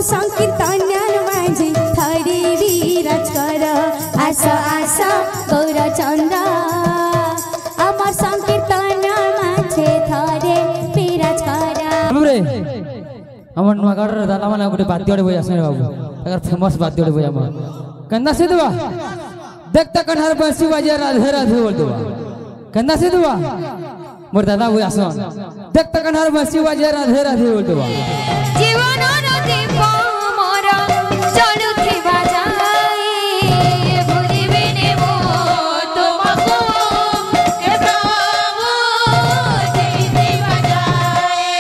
अमर संकीर्तन माझे थरे विराज कर आस आस गौरचंद्र अमर संकीर्तन माझे थरे विराज कर আমার নগাড়র দাদা মানে গোটে বাদ্যড়ে বই আসে বাবু তার ফেমাস বাদ্যড়ে বই আমার কেন্দা সে দেবা দেখতা কনহার বাঁশি বাজে রাধে রাধে বল দেবা কেন্দা সে দেবা মোর দাদা বই আসে দেখতা কনহার বাঁশি বাজে রাধে রাধে বল দেবা জীবন দীপ মোর চলুথিবা যায় ভুলিবে নেবো তোমাকো হে প্রভু জিতিবা যায়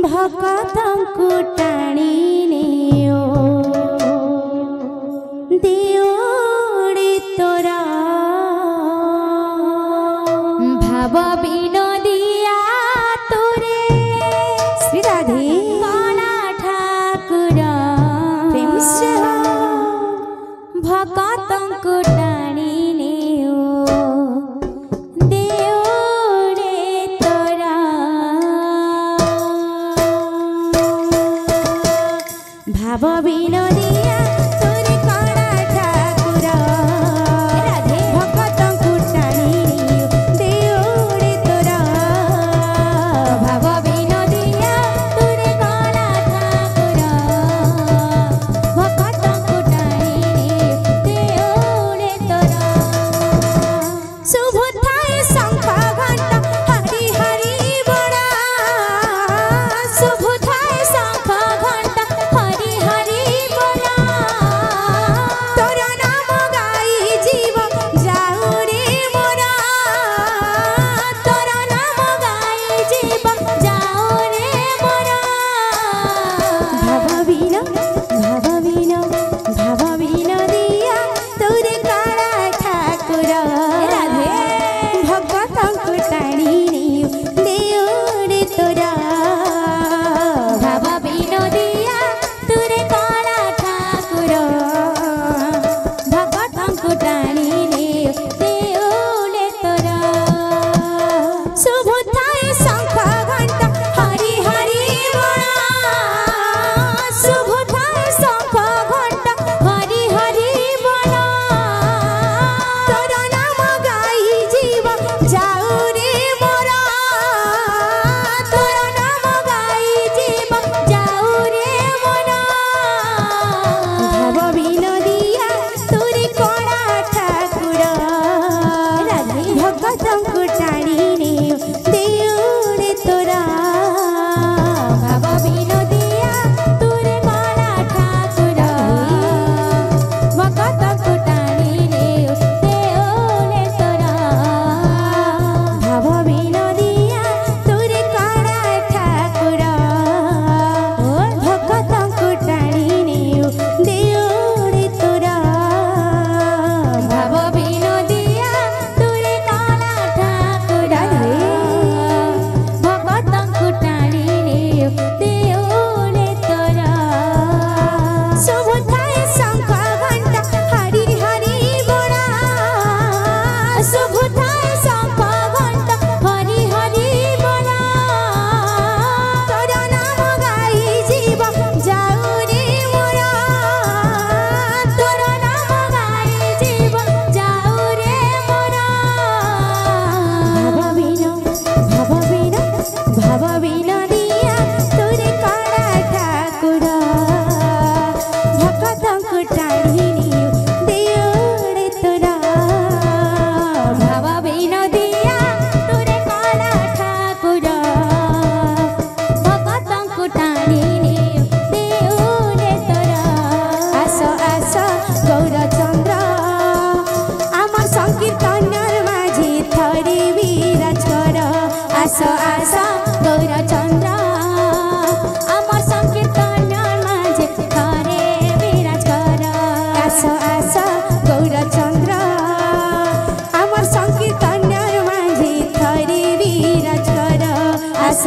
भक्तंकु टाणी नियो देओड़े तोरा भाव विनोदिया तोरे श्री राधे कणा ठाकुर प्रेम से भक्तंकु टाणी नियो देओड़े तोरा भाव विनोदिया तोरे कणा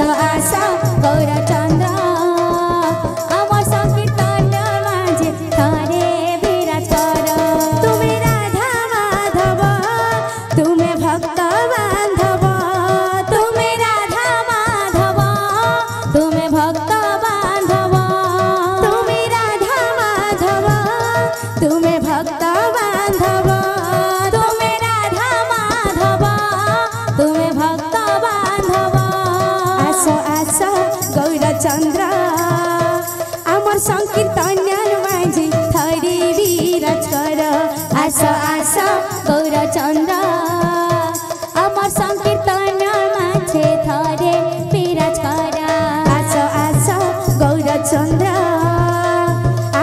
आस गौरचंद्र अमर संकीर्तन माझे थारे विराज कर तुम्हें राधा माधव तुम्हें भक्त बांधव तुम्हें राधा माधव तुम्हें भक्त बांधव तुम्हें राधा माधव तुम्हें भक्त बांधव तुम्हें राधा माधव तुम्हें भक्त बांधव आस आस गौरचंद्र अमर संकीर्तन माझे थारे विराज कर आस आस गौरचंद्र अमर संकीर्तन माझे थारे विराज कर आस आस गौरचंद्र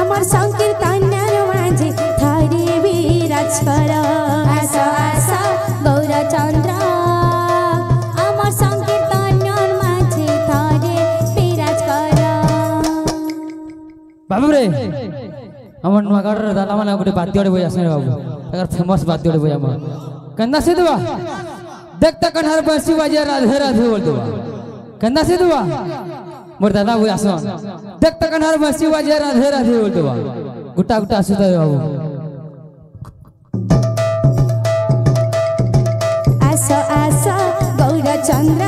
अमर संकीर्तन माझे थारे विराज कर आस आस गौरचंद्र अमर संकीर्तन माझे थारे विराज कर बाबू रे আমার নগাড়র দালা মানে গোটে বাদ্যড়ে বই আসে বাবু তার ফেমাস বাদ্যড়ে বই আমার কেন্দা সে দেবা দেখতা কনহার বাঁশি বাজে রাধে রাধে বল দেবা কেন্দা সে দেবা মোর দাদা বই আসন দেখতা কনহার বাঁশি বাজে রাধে রাধে বল দেবা গোটা গোটা আসে তো বাবু आस आस गौरचंद्र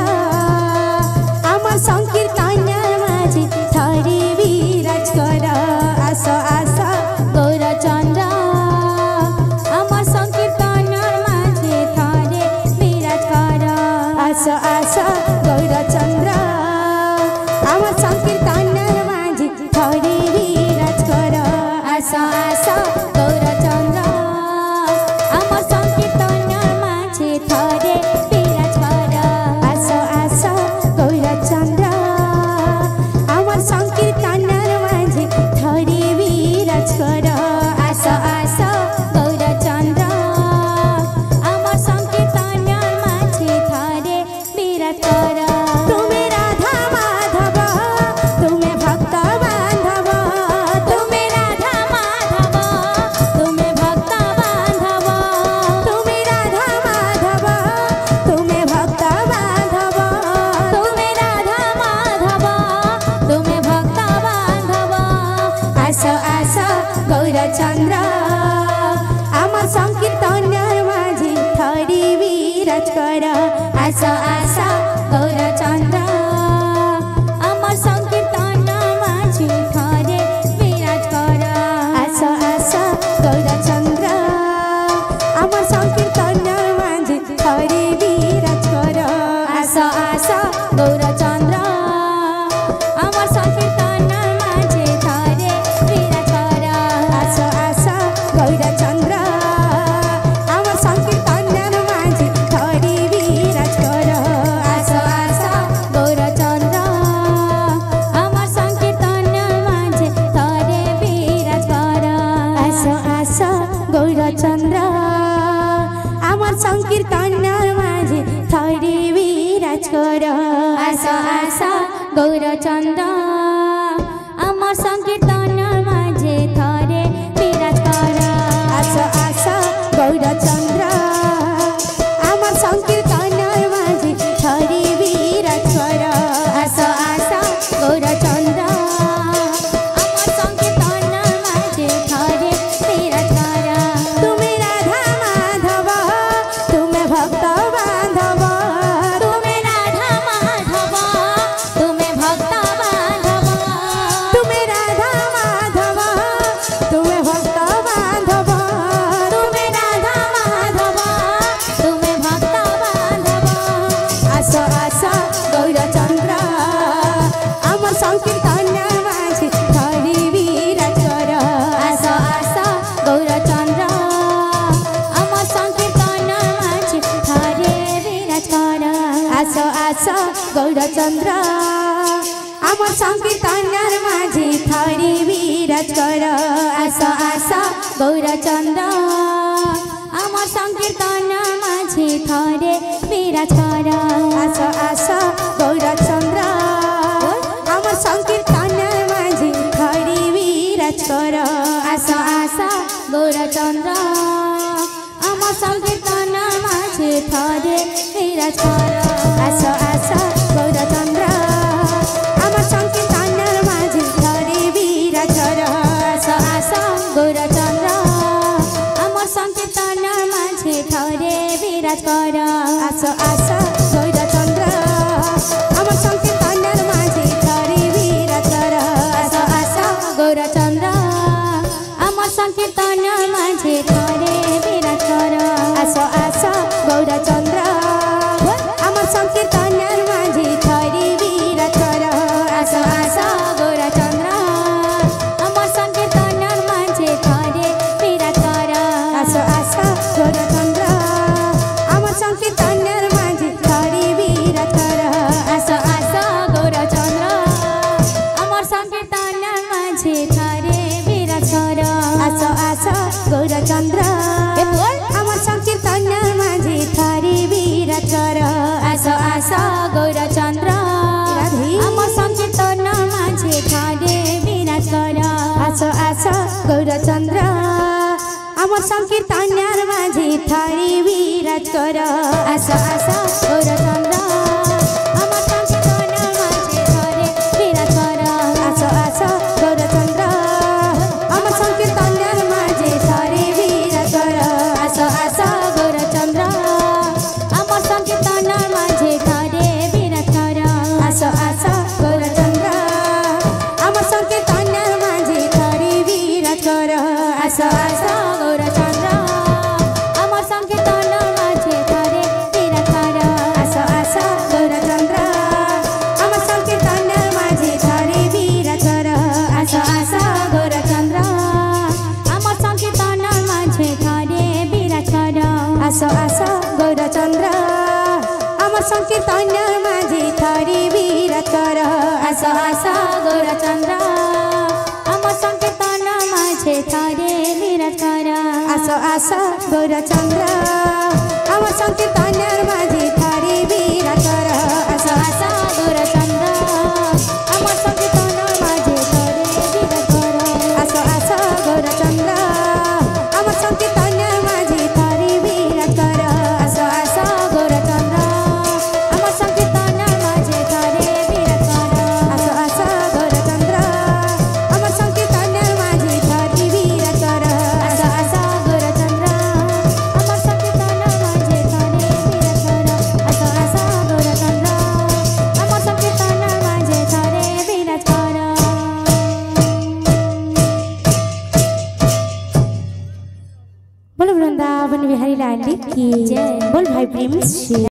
अमर संकीर्तन माझे थारे विराज कर आस आस गौरचंद्र अमर संकीर्तन माझे थारे विराज कर आस आस गौरचंद्र अमर संकीर्तन माझे थारे विराज कर आस आस गौरचंद्र अमर संकीर्तन माझे थारे विराज कर आस आस गौरचंद्र अमर संकीर्तन माझे थारे विराज कर आस आस गौरचंद्र अमर संकीर्तन माझे थारे विराज कर तुम्हें राधा माधव तुम्हें भक्त बांधव तुम्हें राधा माधव तुम्हें भक्त बांधव तुम्हें राधा माधव तुम्हें भक्त बांधव तुम्हें राधा माधव तुम्हें भक्त बांधव आस आस गौरचंद्र अमर संकीर्तन माझे थारे विराज कर आस आस गौरचंद्र अमर संकीर्तन माझे थारे विराज कर आस आस गौरचंद्र अमर संकीर्तन माझे थारे विराज कर आस आस गौरचंद्र अमर संकीर्तन माझे थारे विराज कर आस आस गौरचंद्र अमर संकीर्तन माझे थारे विराज कर आस आस गौरचंद्र अमर संकीर्तन माझे थारे विराज कर आस आस गौरचंद्र अमर संकीर्तन माझे थारे विराज कर आस आस गौरचंद्र अमर संकीर्तन माझे थारे विराज कर आस आस गौरचंद्र अमर संकीर्तन माझे थारे विराज कर आस आस गौरचंद्र अमर संकीर्तन माझे थारे विराज कर तुम्हें राधा माधव तुम्हें भक्त बांधव तुम्हें राधा माधव तुम्हें भक्त बांधव तुम्हें राधा माधव तुम्हें भक्त बांधव तुम्हें राधा माधव तुम्हें भक्त बांधव आस आस गौरचंद्र अमर संकीर्तन माझे थारे विराज कर आस आस गौरचंद्र अमर संकीर्तन माझे थारे विराज कर आस आस गौरचंद्र अमर संकीर्तन माझे थारे विराज कर आस आस गौरचंद्र अमर संकीर्तन माझे थारे विराज कर आस आस गौरचंद्र अमर संकीर्तन माझे थारे विराज कर आस आस गौरचंद्र अमर संकीर्तन माझे थारे विराज कर आस आस गौरचंद्र संकीर्तन माझे थरे विराज कर आस आस गौरचंद्र आम संकीर्तन माझे थरे विराज कर आस आस गौरचंद्र आम संकीर्तन माझे थरे विराज कर आस आस गौरचंद्र आम संकीर्तन माझे थरे विराज कर आस आस गौरचंद्र आम संकीर्तन माझे थरे विराज कर आस आस गौरचंद्र आम संकीर्तन माझे थरे विराज कर आस आस गौरचंद्र आम संकीर्तन माझे थरे विराज कर आस आस गौरचंद्र आम संकीर्तन माझे थरे विराज कर आस आस गौरचंद्र आम संकीर्तन माझे थरे विराज कर आस आस गौरचंद्र आम संकीर्तन माझे थरे विराज कर आस आस गौरचंद्र आम संकीर्तन माझे थरे विराज कर आस आस गौरचंद्र आम संकीर्तन माझे थरे विराज कर आस आस गौरचंद्र आम संकीर्तन माझे थरे विराज कर आस आस गौरचंद्र आम संकीर्तन माझे थरे विराज कर आस आस गौरचंद्र आम संकीर्तन माझे थरे विराज कर आस आस गौरचंद्र आम संकीर्तन माझे थरे विराज कर आस आस गौरचंद्र आम संकीर्तन माझे थरे विराज कर आस आस गौरचंद्र आम संकीर्तन माझे थरे विराज कर आस आस गौरचंद्र आम संकीर्तन माझे थरे विराज कर आस आस गौरचंद्र आम संकीर्तन माझे थरे विराज कर आस आस गौरचंद्र आम संकीर्तन माझे थरे विराज कर आस आस गौरचंद्र आम संकीर्तन माझे थरे विराज कर आस आस गौरचंद्र आम संकीर्तन माझे थरे विराज कर आस आस गौरचंद्र आम संकीर्तन माझे थरे विराज कर आस आस गौरचंद्र आम संकीर्तन माझे थरे विराज कर आस आस गौरचंद्र आम संकीर्तन माझे थरे विराज कर। बोल वृंदावन बिहारी लाल की जय। बोल भाई प्रेम